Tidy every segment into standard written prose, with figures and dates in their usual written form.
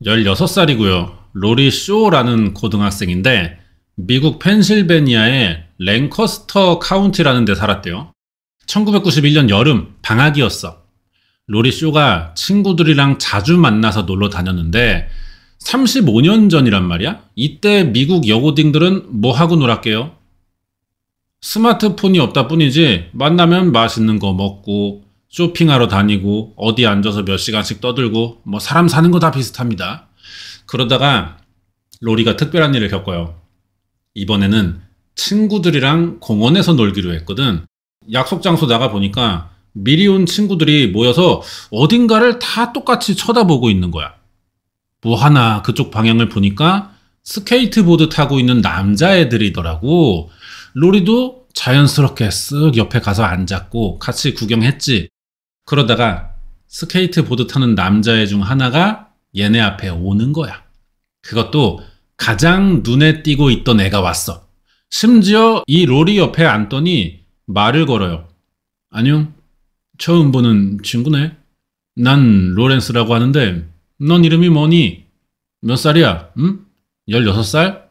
16살이고요. 로리 쇼라는 고등학생인데 미국 펜실베니아의 랭커스터 카운티라는 데 살았대요. 1991년 여름 방학이었어. 로리 쇼가 친구들이랑 자주 만나서 놀러 다녔는데 35년 전이란 말이야? 이때 미국 여고딩들은 뭐 하고 놀았게요? 스마트폰이 없다 뿐이지 만나면 맛있는 거 먹고 쇼핑하러 다니고 어디 앉아서 몇 시간씩 떠들고 뭐 사람 사는 거 다 비슷합니다. 그러다가 로리가 특별한 일을 겪어요. 이번에는 친구들이랑 공원에서 놀기로 했거든. 약속 장소 나가 보니까 미리 온 친구들이 모여서 어딘가를 다 똑같이 쳐다보고 있는 거야. 뭐 하나 그쪽 방향을 보니까 스케이트보드 타고 있는 남자애들이더라고. 로리도 자연스럽게 쓱 옆에 가서 앉았고 같이 구경했지. 그러다가 스케이트보드 타는 남자애 중 하나가 얘네 앞에 오는 거야. 그것도 가장 눈에 띄고 있던 애가 왔어. 심지어 이 로리 옆에 앉더니 말을 걸어요. 안녕, 처음 보는 친구네. 난 로렌스라고 하는데 넌 이름이 뭐니? 몇 살이야? 응? 16살?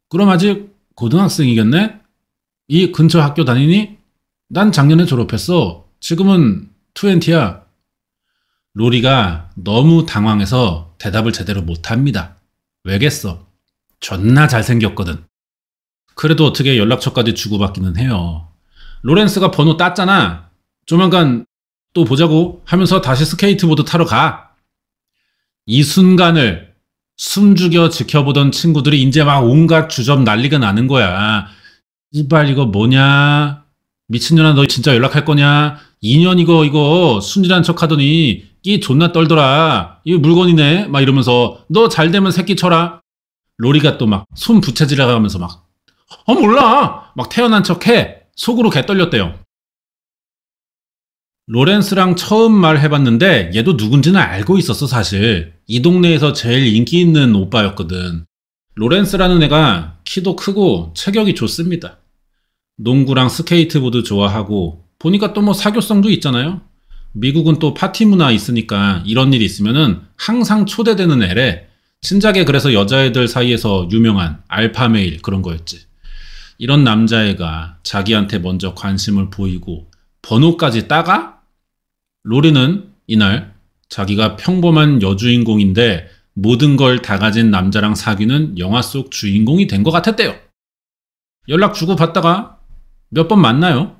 그럼 아직 고등학생이겠네? 이 근처 학교 다니니? 난 작년에 졸업했어. 지금은 20야. 로리가 너무 당황해서 대답을 제대로 못합니다. 왜겠어? 존나 잘생겼거든. 그래도 어떻게 연락처까지 주고받기는 해요. 로렌스가 번호 땄잖아. 조만간 또 보자고 하면서 다시 스케이트보드 타러 가. 이 순간을 숨죽여 지켜보던 친구들이 이제 막 온갖 주접 난리가 나는 거야. 이발 이거 뭐냐? 미친년아 너 진짜 연락할 거냐? 2년 이거 순진한 척 하더니 끼 존나 떨더라. 이거 물건이네. 막 이러면서 너 잘되면 새끼 쳐라. 로리가 또 막 손 부채질해 가면서 막 몰라. 막 태어난 척해. 속으로 개 떨렸대요. 로렌스랑 처음 말해봤는데 얘도 누군지는 알고 있었어 사실. 이 동네에서 제일 인기 있는 오빠였거든. 로렌스라는 애가 키도 크고 체격이 좋습니다. 농구랑 스케이트보드 좋아하고 보니까 또 뭐 사교성도 있잖아요. 미국은 또 파티 문화 있으니까 이런 일 있으면은 항상 초대되는 애래. 진작에 그래서 여자애들 사이에서 유명한 알파메일 그런 거였지. 이런 남자애가 자기한테 먼저 관심을 보이고 번호까지 따가? 로리는 이날 자기가 평범한 여주인공인데 모든 걸 다 가진 남자랑 사귀는 영화 속 주인공이 된 것 같았대요. 연락 주고 받다가 몇 번 만나요.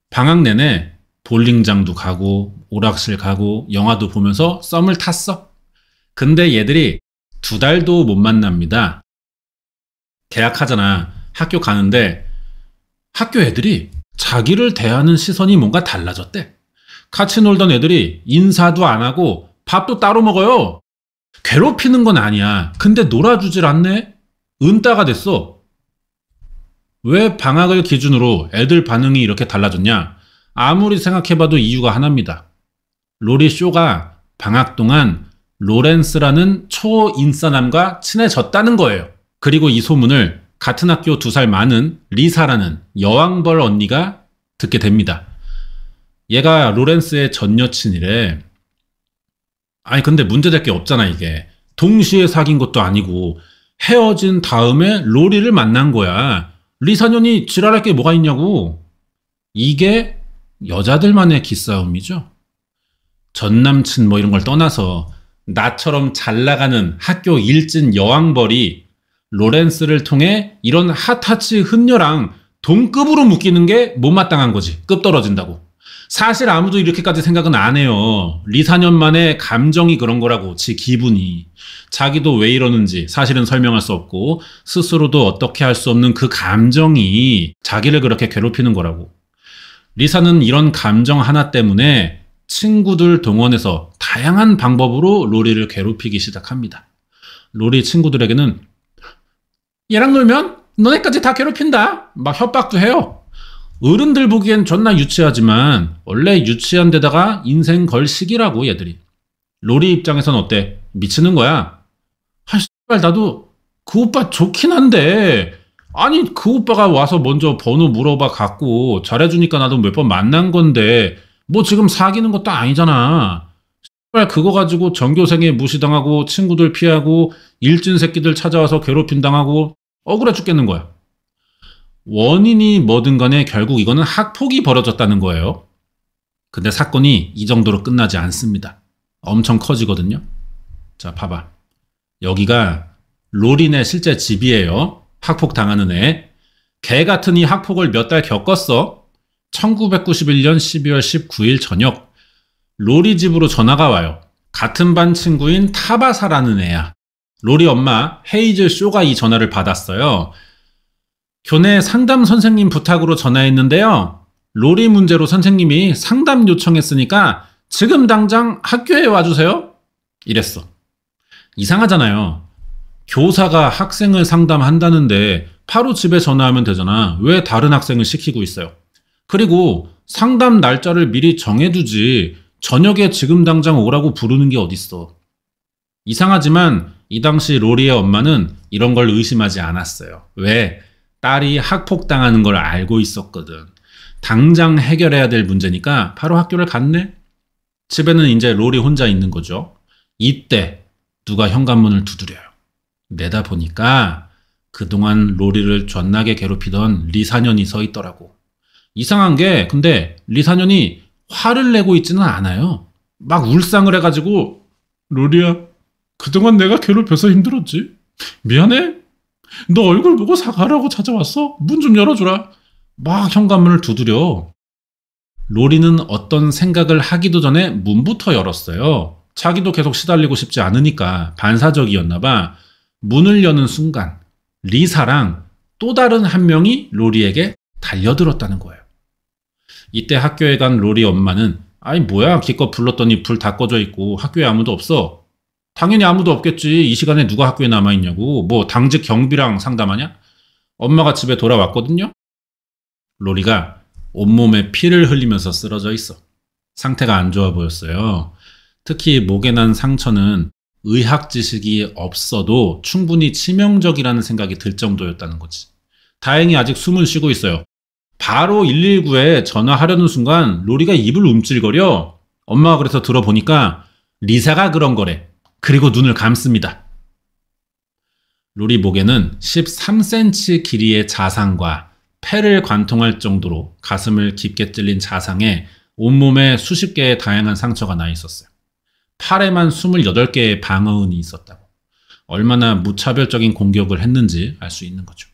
방학 내내 볼링장도 가고 오락실 가고 영화도 보면서 썸을 탔어. 근데 얘들이 2달도 못 만납니다. 계약하잖아. 학교 가는데 학교 애들이 자기를 대하는 시선이 뭔가 달라졌대. 같이 놀던 애들이 인사도 안 하고 밥도 따로 먹어요. 괴롭히는 건 아니야. 근데 놀아주질 않네? 은따가 됐어. 왜 방학을 기준으로 애들 반응이 이렇게 달라졌냐? 아무리 생각해봐도 이유가 하나입니다. 로리 쇼가 방학 동안 로렌스라는 초인싸남과 친해졌다는 거예요. 그리고 이 소문을 같은 학교 2살 많은 리사라는 여왕벌 언니가 듣게 됩니다. 얘가 로렌스의 전 여친이래. 아니 근데 문제될 게 없잖아 이게. 동시에 사귄 것도 아니고 헤어진 다음에 로리를 만난 거야. 리사년이 지랄할 게 뭐가 있냐고. 이게 여자들만의 기싸움이죠. 전 남친 뭐 이런 걸 떠나서 나처럼 잘 나가는 학교 일진 여왕벌이 로렌스를 통해 이런 핫하치 흔녀랑 동급으로 묶이는 게 못마땅한 거지. 급 떨어진다고. 사실 아무도 이렇게까지 생각은 안 해요. 리사년만의 감정이 그런 거라고. 지 기분이. 자기도 왜 이러는지 사실은 설명할 수 없고 스스로도 어떻게 할 수 없는 그 감정이 자기를 그렇게 괴롭히는 거라고. 리사는 이런 감정 하나 때문에 친구들 동원해서 다양한 방법으로 로리를 괴롭히기 시작합니다. 로리 친구들에게는 얘랑 놀면 너네까지 다 괴롭힌다. 막 협박도 해요. 어른들 보기엔 존나 유치하지만 원래 유치한 데다가 인생 걸 시기라고 얘들이. 로리 입장에선 어때? 미치는 거야. 씨발 나도 그 오빠 좋긴 한데 아니 그 오빠가 와서 먼저 번호 물어봐 갖고 잘해주니까 나도 몇 번 만난 건데 뭐 지금 사귀는 것도 아니잖아. 그거 가지고 전교생에 무시당하고 친구들 피하고 일진 새끼들 찾아와서 괴롭힘 당하고 억울해 죽겠는 거야. 원인이 뭐든 간에 결국 이거는 학폭이 벌어졌다는 거예요. 근데 사건이 이 정도로 끝나지 않습니다. 엄청 커지거든요. 자, 봐봐. 여기가 로린의 실제 집이에요. 학폭 당하는 애. 개 같은 이 학폭을 몇 달 겪었어. 1991년 12월 19일 저녁 로리 집으로 전화가 와요. 같은 반 친구인 타바사라는 애야. 로리 엄마 헤이즐 쇼가 이 전화를 받았어요. 교내 상담 선생님 부탁으로 전화했는데요. 로리 문제로 선생님이 상담 요청했으니까 지금 당장 학교에 와주세요. 이랬어. 이상하잖아요. 교사가 학생을 상담한다는데 바로 집에 전화하면 되잖아. 왜 다른 학생을 시키고 있어요? 그리고 상담 날짜를 미리 정해두지 저녁에 지금 당장 오라고 부르는 게 어딨어. 이상하지만 이 당시 로리의 엄마는 이런 걸 의심하지 않았어요. 왜? 딸이 학폭당하는 걸 알고 있었거든. 당장 해결해야 될 문제니까 바로 학교를 갔네. 집에는 이제 로리 혼자 있는 거죠. 이때 누가 현관문을 두드려요. 내다보니까 그동안 로리를 존나게 괴롭히던 리사년이 서 있더라고. 이상한 게 근데 리사년이 화를 내고 있지는 않아요. 막 울상을 해가지고 로리야, 그동안 내가 괴롭혀서 힘들었지. 미안해. 너 얼굴 보고 사과하라고 찾아왔어. 문 좀 열어주라. 막 현관문을 두드려. 로리는 어떤 생각을 하기도 전에 문부터 열었어요. 자기도 계속 시달리고 싶지 않으니까 반사적이었나 봐. 문을 여는 순간 리사랑 또 다른 한 명이 로리에게 달려들었다는 거예요. 이때 학교에 간 로리 엄마는 아니 뭐야 기껏 불렀더니 불 다 꺼져 있고 학교에 아무도 없어. 당연히 아무도 없겠지. 이 시간에 누가 학교에 남아있냐고. 뭐 당직 경비랑 상담하냐? 엄마가 집에 돌아왔거든요. 로리가 온몸에 피를 흘리면서 쓰러져 있어. 상태가 안 좋아 보였어요. 특히 목에 난 상처는 의학 지식이 없어도 충분히 치명적이라는 생각이 들 정도였다는 거지. 다행히 아직 숨은 쉬고 있어요. 바로 119에 전화하려는 순간 로리가 입을 움찔거려. 엄마가 그래서 들어보니까 리사가 그런 거래. 그리고 눈을 감습니다. 로리 목에는 13cm 길이의 자상과 폐를 관통할 정도로 가슴을 깊게 찔린 자상에 온몸에 수십 개의 다양한 상처가 나 있었어요. 팔에만 28개의 방어은이 있었다고. 얼마나 무차별적인 공격을 했는지 알 수 있는 거죠.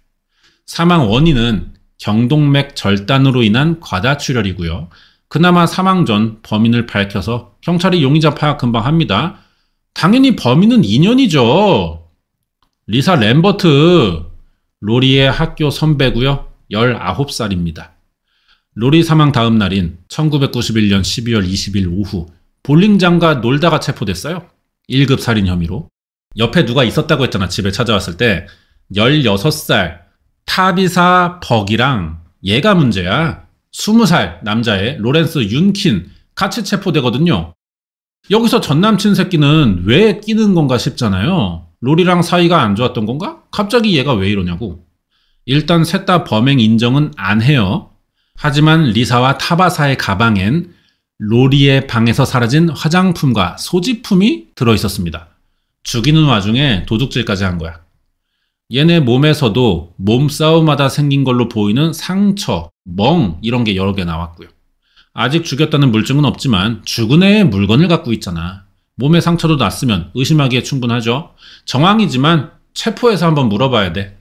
사망 원인은 경동맥 절단으로 인한 과다출혈이고요. 그나마 사망 전 범인을 밝혀서 경찰이 용의자 파악 금방 합니다. 당연히 범인은 인연이죠. 리사 램버트, 로리의 학교 선배고요. 19살입니다. 로리 사망 다음 날인 1991년 12월 20일 오후 볼링장과 놀다가 체포됐어요. 1급 살인 혐의로. 옆에 누가 있었다고 했잖아. 집에 찾아왔을 때 16살 타비사 벅이랑 얘가 문제야. 20살 남자애 로렌스 윤킨 같이 체포되거든요. 여기서 전남친 새끼는 왜 끼는 건가 싶잖아요. 로리랑 사이가 안 좋았던 건가? 갑자기 얘가 왜 이러냐고. 일단 셋 다 범행 인정은 안 해요. 하지만 리사와 타바사의 가방엔 로리의 방에서 사라진 화장품과 소지품이 들어있었습니다. 죽이는 와중에 도둑질까지 한 거야. 얘네 몸에서도 몸싸움하다 생긴 걸로 보이는 상처, 멍 이런 게 여러 개 나왔고요. 아직 죽였다는 물증은 없지만 죽은 애의 물건을 갖고 있잖아. 몸에 상처도 났으면 의심하기에 충분하죠. 정황이지만 체포해서 한번 물어봐야 돼.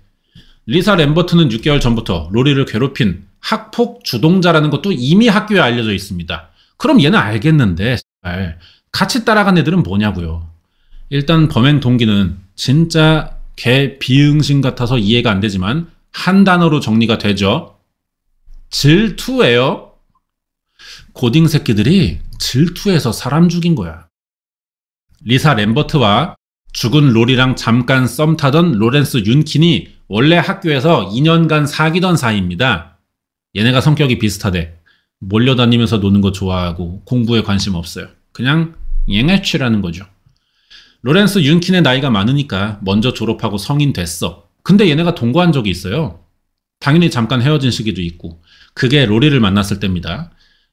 리사 램버트는 6개월 전부터 로리를 괴롭힌 학폭 주동자라는 것도 이미 학교에 알려져 있습니다. 그럼 얘는 알겠는데 같이 따라간 애들은 뭐냐고요. 일단 범행 동기는 진짜 개 비응신 같아서 이해가 안 되지만 한 단어로 정리가 되죠. 질투예요. 고딩 새끼들이 질투해서 사람 죽인 거야. 리사 램버트와 죽은 로리랑 잠깐 썸 타던 로렌스 윤킨이 원래 학교에서 2년간 사귀던 사이입니다. 얘네가 성격이 비슷하대. 몰려다니면서 노는 거 좋아하고 공부에 관심 없어요. 그냥 앵애취라는 거죠. 로렌스 윤킨의 나이가 많으니까 먼저 졸업하고 성인 됐어. 근데 얘네가 동거한 적이 있어요. 당연히 잠깐 헤어진 시기도 있고. 그게 로리를 만났을 때입니다.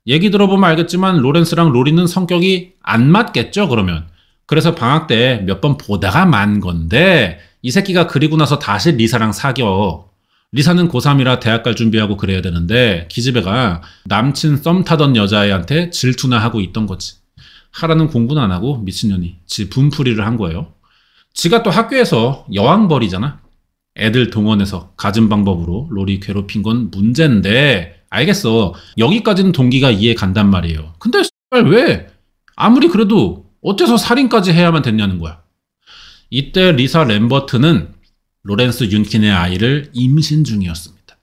얘기 들어보면 알겠지만 로렌스랑 로리는 성격이 안 맞겠죠, 그러면. 그래서 방학 때 몇 번 보다가 만 건데 이 새끼가 그리고 나서 다시 리사랑 사겨. 리사는 고3이라 대학 갈 준비하고 그래야 되는데 기집애가 남친 썸 타던 여자애한테 질투나 하고 있던 거지. 하라는 공부는 안 하고 미친년이 지 분풀이를 한 거예요. 지가 또 학교에서 여왕벌이잖아. 애들 동원해서 가진 방법으로 로리 괴롭힌 건 문제인데 알겠어. 여기까지는 동기가 이해 간단 말이에요. 근데 왜? 아무리 그래도 어째서 살인까지 해야만 됐냐는 거야. 이때 리사 램버트는 로렌스 윤킨의 아이를 임신 중이었습니다.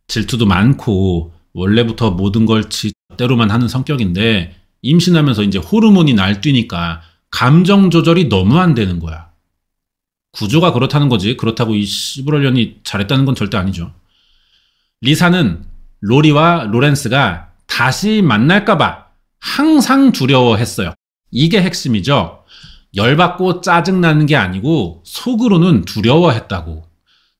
질투도 많고 원래부터 모든 걸 지대로만 하는 성격인데 임신하면서 이제 호르몬이 날뛰니까 감정 조절이 너무 안 되는 거야. 구조가 그렇다는 거지. 그렇다고 이 씨부랄년이 잘했다는 건 절대 아니죠. 리사는 로리와 로렌스가 다시 만날까봐 항상 두려워했어요. 이게 핵심이죠. 열받고 짜증나는 게 아니고 속으로는 두려워했다고.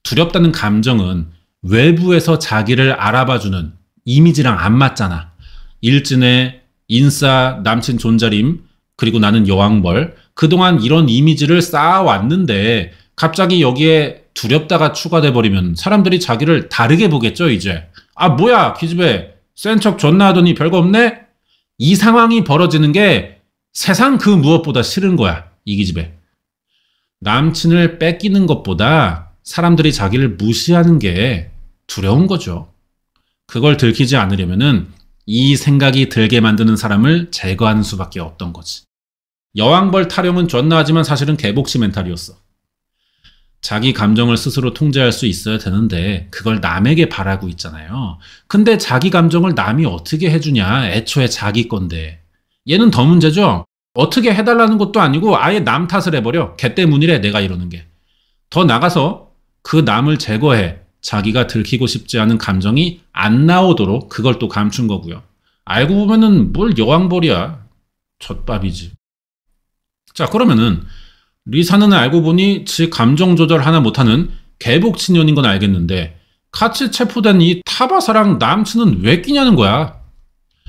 두렵다는 감정은 외부에서 자기를 알아봐주는 이미지랑 안 맞잖아. 일진의 인싸 남친 존잘임, 그리고 나는 여왕벌. 그동안 이런 이미지를 쌓아왔는데 갑자기 여기에 두렵다가 추가돼버리면 사람들이 자기를 다르게 보겠죠, 이제. 아, 뭐야, 기집애. 센 척 존나 하더니 별거 없네? 이 상황이 벌어지는 게 세상 그 무엇보다 싫은 거야, 이 기집애. 남친을 뺏기는 것보다 사람들이 자기를 무시하는 게 두려운 거죠. 그걸 들키지 않으려면은 이 생각이 들게 만드는 사람을 제거하는 수밖에 없던 거지. 여왕벌 타령은 존나 하지만 사실은 개복치 멘탈이었어. 자기 감정을 스스로 통제할 수 있어야 되는데 그걸 남에게 바라고 있잖아요. 근데 자기 감정을 남이 어떻게 해주냐. 애초에 자기 건데. 얘는 더 문제죠. 어떻게 해달라는 것도 아니고 아예 남 탓을 해버려. 걔 때문이래 내가 이러는 게. 더 나가서 그 남을 제거해. 자기가 들키고 싶지 않은 감정이 안 나오도록 그걸 또 감춘 거고요. 알고 보면은 뭘 여왕벌이야. 젖밥이지. 자, 그러면은 리사는 알고 보니 지 감정 조절 하나 못하는 개복치년인 건 알겠는데 같이 체포된 이 타바사랑 남친은 왜 끼냐는 거야.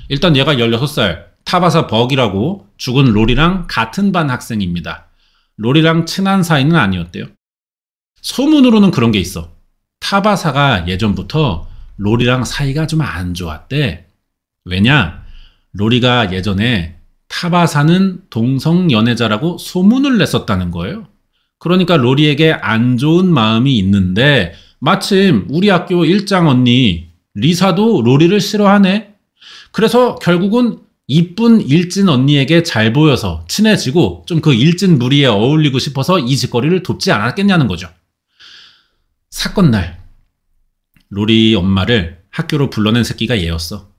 일단 얘가 16살 타바사 벅이라고 죽은 로리랑 같은 반 학생입니다. 로리랑 친한 사이는 아니었대요. 소문으로는 그런 게 있어. 타바사가 예전부터 로리랑 사이가 좀 안 좋았대. 왜냐? 로리가 예전에 타바사는 동성연애자라고 소문을 냈었다는 거예요. 그러니까 로리에게 안 좋은 마음이 있는데 마침 우리 학교 일장 언니 리사도 로리를 싫어하네. 그래서 결국은 이쁜 일진 언니에게 잘 보여서 친해지고 좀 그 일진 무리에 어울리고 싶어서 이 짓거리를 돕지 않았겠냐는 거죠. 사건 날 로리 엄마를 학교로 불러낸 새끼가 얘였어.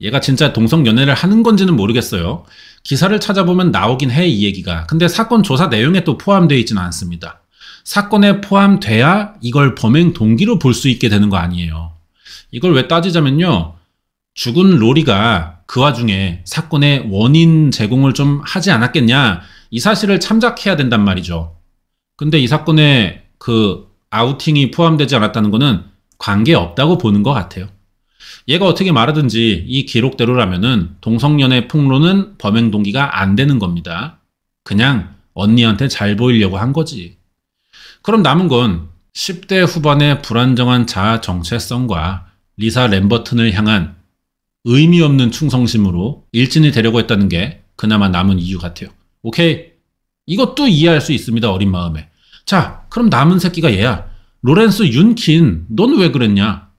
얘가 진짜 동성연애를 하는 건지는 모르겠어요. 기사를 찾아보면 나오긴 해, 이 얘기가. 근데 사건 조사 내용에 또 포함되어 있지는 않습니다. 사건에 포함돼야 이걸 범행 동기로 볼 수 있게 되는 거 아니에요. 이걸 왜 따지자면요. 죽은 로리가 그 와중에 사건의 원인 제공을 좀 하지 않았겠냐. 이 사실을 참작해야 된단 말이죠. 근데 이 사건에 그 아우팅이 포함되지 않았다는 거는 관계없다고 보는 것 같아요. 얘가 어떻게 말하든지 이 기록대로라면은 동성연애 폭로는 범행 동기가 안 되는 겁니다. 그냥 언니한테 잘 보이려고 한 거지. 그럼 남은 건 10대 후반의 불안정한 자아 정체성과 리사 램버튼을 향한 의미 없는 충성심으로 일진이 되려고 했다는 게 그나마 남은 이유 같아요. 오케이. 이것도 이해할 수 있습니다. 어린 마음에. 자, 그럼 남은 새끼가 얘야. 로렌스 윤킨, 넌 왜 그랬냐?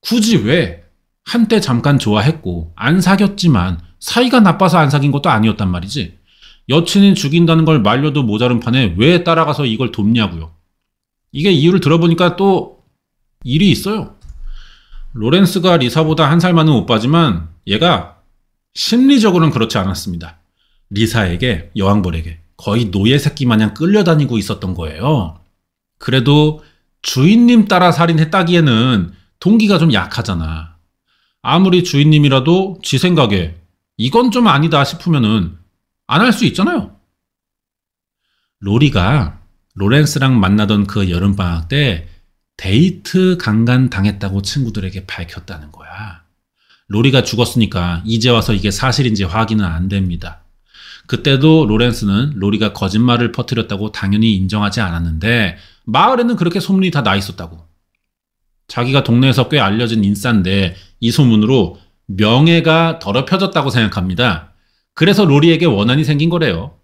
굳이 왜? 한때 잠깐 좋아했고 안 사귀었지만 사이가 나빠서 안 사귄 것도 아니었단 말이지. 여친이 죽인다는 걸 말려도 모자른 판에 왜 따라가서 이걸 돕냐고요. 이게 이유를 들어보니까 또 일이 있어요. 로렌스가 리사보다 한 살 많은 오빠지만 얘가 심리적으로는 그렇지 않았습니다. 리사에게, 여왕벌에게 거의 노예 새끼 마냥 끌려다니고 있었던 거예요. 그래도 주인님 따라 살인했다기에는 동기가 좀 약하잖아. 아무리 주인님이라도 지 생각에 이건 좀 아니다 싶으면은 안 할 수 있잖아요. 로리가 로렌스랑 만나던 그 여름방학 때 데이트 강간 당했다고 친구들에게 밝혔다는 거야. 로리가 죽었으니까 이제 와서 이게 사실인지 확인은 안 됩니다. 그때도 로렌스는 로리가 거짓말을 퍼뜨렸다고 당연히 인정하지 않았는데 마을에는 그렇게 소문이 다 나 있었다고. 자기가 동네에서 꽤 알려진 인싸인데 이 소문으로 명예가 더럽혀졌다고 생각합니다. 그래서 로리에게 원한이 생긴 거래요.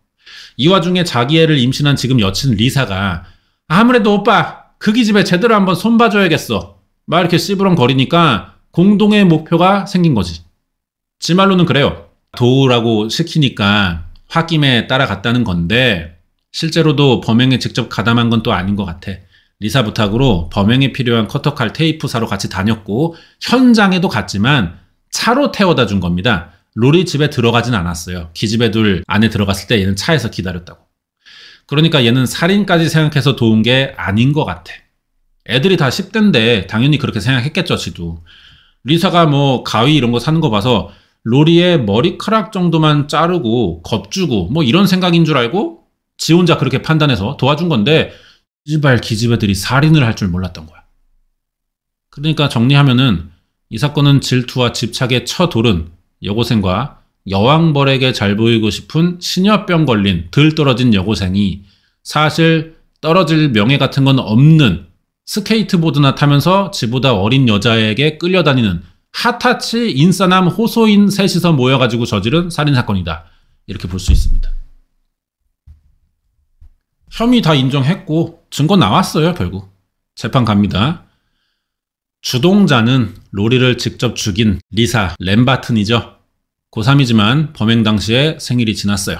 이 와중에 자기 애를 임신한 지금 여친 리사가 아무래도 오빠 그 기집애 제대로 한번 손봐줘야겠어 막 이렇게 씨부렁거리니까 공동의 목표가 생긴 거지. 지 말로는 그래요. 도우라고 시키니까 홧김에 따라갔다는 건데 실제로도 범행에 직접 가담한 건 또 아닌 것 같아. 리사 부탁으로 범행에 필요한 커터칼 테이프 사러 같이 다녔고 현장에도 갔지만 차로 태워다 준 겁니다. 로리 집에 들어가진 않았어요. 기집애 둘 안에 들어갔을 때 얘는 차에서 기다렸다고. 그러니까 얘는 살인까지 생각해서 도운 게 아닌 것 같아. 애들이 다 10대인데 당연히 그렇게 생각했겠죠, 지도. 리사가 뭐 가위 이런 거 사는 거 봐서 로리의 머리카락 정도만 자르고 겁주고 뭐 이런 생각인 줄 알고 지 혼자 그렇게 판단해서 도와준 건데 이발 기집애들이 살인을 할 줄 몰랐던 거야. 그러니까 정리하면은 이 사건은 질투와 집착에 처돌은 여고생과 여왕벌에게 잘 보이고 싶은 신여병 걸린 덜 떨어진 여고생이 사실 떨어질 명예 같은 건 없는 스케이트보드나 타면서 지보다 어린 여자에게 끌려다니는 핫타치 인싸남 호소인 셋이서 모여가지고 저지른 살인사건이다. 이렇게 볼 수 있습니다. 혐의 다 인정했고 증거 나왔어요. 결국 재판 갑니다. 주동자는 로리를 직접 죽인 리사 램바튼이죠. 고3이지만 범행 당시에 생일이 지났어요.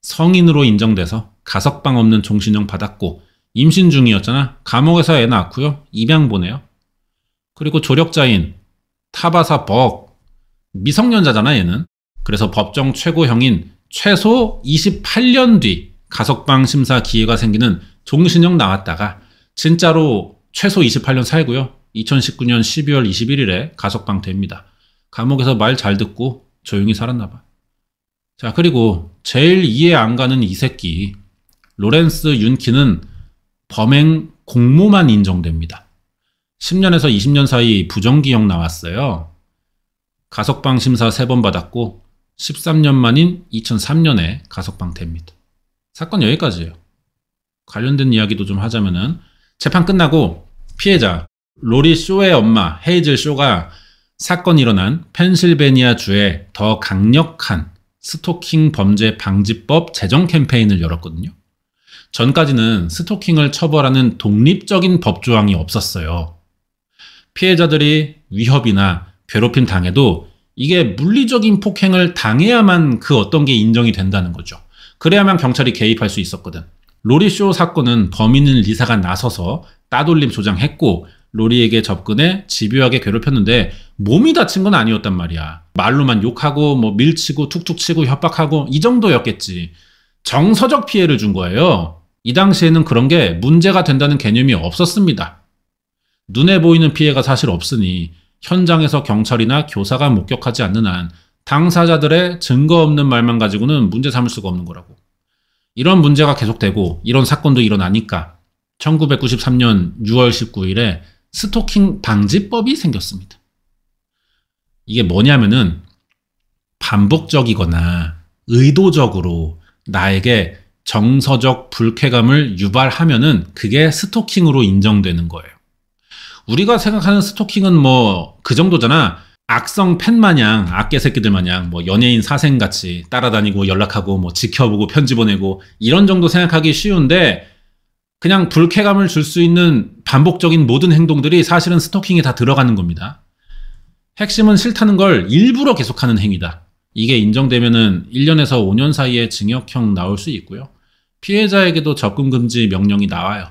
성인으로 인정돼서 가석방 없는 종신형 받았고 임신 중이었잖아. 감옥에서 애 낳고요. 입양 보내요. 그리고 조력자인 타바사 벅 미성년자잖아 얘는. 그래서 법정 최고형인 최소 28년 뒤 가석방 심사 기회가 생기는 종신형 나왔다가 진짜로 최소 28년 살고요. 2019년 12월 21일에 가석방 됩니다. 감옥에서 말 잘 듣고 조용히 살았나 봐. 자, 그리고 제일 이해 안 가는 이 새끼 로렌스 윤키는 범행 공모만 인정됩니다. 10년에서 20년 사이 부정기형 나왔어요. 가석방 심사 3번 받았고 13년 만인 2003년에 가석방 됩니다. 사건 여기까지예요. 관련된 이야기도 좀 하자면은 재판 끝나고 피해자 로리 쇼의 엄마 헤이즐 쇼가 사건이 일어난 펜실베니아 주에 더 강력한 스토킹 범죄 방지법 제정 캠페인을 열었거든요. 전까지는 스토킹을 처벌하는 독립적인 법조항이 없었어요. 피해자들이 위협이나 괴롭힘 당해도 이게 물리적인 폭행을 당해야만 그 어떤 게 인정이 된다는 거죠. 그래야만 경찰이 개입할 수 있었거든. 로리쇼 사건은 범인인 리사가 나서서 따돌림 조장했고 로리에게 접근해 집요하게 괴롭혔는데 몸이 다친 건 아니었단 말이야. 말로만 욕하고 뭐 밀치고 툭툭 치고 협박하고 이 정도였겠지. 정서적 피해를 준 거예요. 이 당시에는 그런 게 문제가 된다는 개념이 없었습니다. 눈에 보이는 피해가 사실 없으니 현장에서 경찰이나 교사가 목격하지 않는 한 당사자들의 증거 없는 말만 가지고는 문제 삼을 수가 없는 거라고. 이런 문제가 계속되고 이런 사건도 일어나니까 1993년 6월 19일에 스토킹 방지법이 생겼습니다. 이게 뭐냐면은 반복적이거나 의도적으로 나에게 정서적 불쾌감을 유발하면은 그게 스토킹으로 인정되는 거예요. 우리가 생각하는 스토킹은 뭐 그 정도잖아. 악성 팬 마냥, 악계 새끼들 마냥 뭐 연예인 사생같이 따라다니고 연락하고 뭐 지켜보고 편지 보내고 이런 정도 생각하기 쉬운데 그냥 불쾌감을 줄 수 있는 반복적인 모든 행동들이 사실은 스토킹에 다 들어가는 겁니다. 핵심은 싫다는 걸 일부러 계속하는 행위다. 이게 인정되면은 1년에서 5년 사이에 징역형 나올 수 있고요. 피해자에게도 접근 금지 명령이 나와요.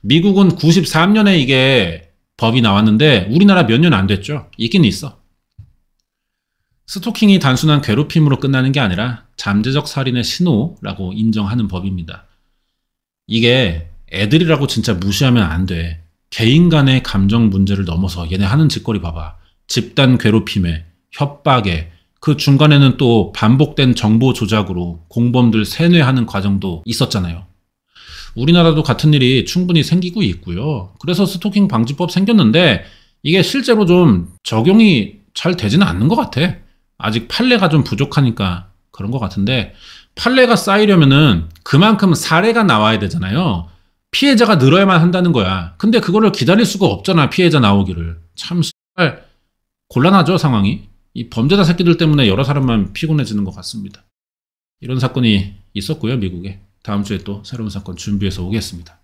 미국은 93년에 이게 법이 나왔는데 우리나라 몇 년 안 됐죠. 있긴 있어. 스토킹이 단순한 괴롭힘으로 끝나는 게 아니라 잠재적 살인의 신호라고 인정하는 법입니다. 이게 애들이라고 진짜 무시하면 안 돼. 개인 간의 감정 문제를 넘어서 얘네 하는 짓거리 봐봐. 집단 괴롭힘에, 협박에, 그 중간에는 또 반복된 정보 조작으로 공범들 세뇌하는 과정도 있었잖아요. 우리나라도 같은 일이 충분히 생기고 있고요. 그래서 스토킹 방지법 생겼는데 이게 실제로 좀 적용이 잘 되지는 않는 것 같아. 아직 판례가 좀 부족하니까 그런 것 같은데, 판례가 쌓이려면은 그만큼 사례가 나와야 되잖아요. 피해자가 늘어야만 한다는 거야. 근데 그거를 기다릴 수가 없잖아, 피해자 나오기를. 참 곤란하죠, 상황이. 이 범죄자 새끼들 때문에 여러 사람만 피곤해지는 것 같습니다. 이런 사건이 있었고요, 미국에. 다음 주에 또 새로운 사건 준비해서 오겠습니다.